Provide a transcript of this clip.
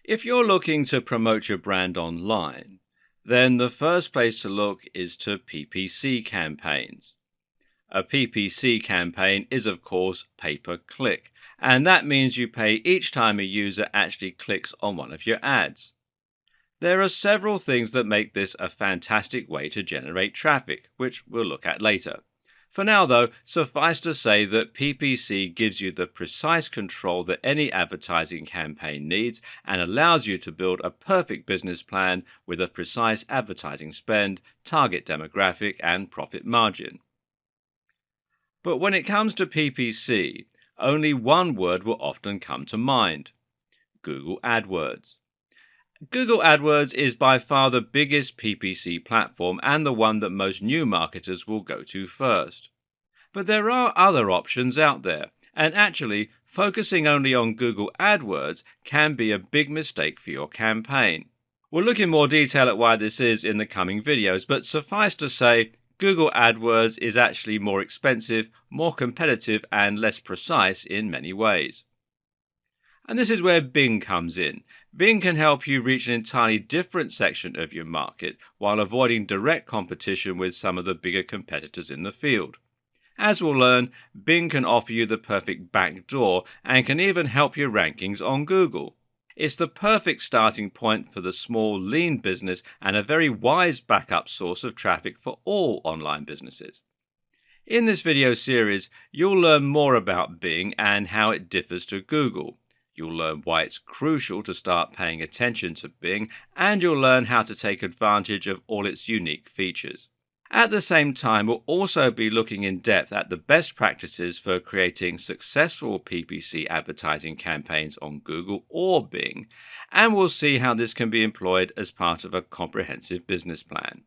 If you're looking to promote your brand online, then the first place to look is to PPC campaigns. A PPC campaign is, of course, pay-per-click, and that means you pay each time a user actually clicks on one of your ads. There are several things that make this a fantastic way to generate traffic, which we'll look at later. For now, though, suffice to say that PPC gives you the precise control that any advertising campaign needs and allows you to build a perfect business plan with a precise advertising spend, target demographic, and profit margin. But when it comes to PPC, only one word will often come to mind: Google AdWords. Google AdWords is by far the biggest PPC platform and the one that most new marketers will go to first. But there are other options out there, and actually, focusing only on Google AdWords can be a big mistake for your campaign. We'll look in more detail at why this is in the coming videos, but suffice to say, Google AdWords is actually more expensive, more competitive, and less precise in many ways. And this is where Bing comes in. Bing can help you reach an entirely different section of your market while avoiding direct competition with some of the bigger competitors in the field. As we'll learn, Bing can offer you the perfect backdoor and can even help your rankings on Google. It's the perfect starting point for the small, lean business and a very wise backup source of traffic for all online businesses. In this video series, you'll learn more about Bing and how it differs to Google. You'll learn why it's crucial to start paying attention to Bing, and you'll learn how to take advantage of all its unique features. At the same time, we'll also be looking in depth at the best practices for creating successful PPC advertising campaigns on Google or Bing, and we'll see how this can be employed as part of a comprehensive business plan.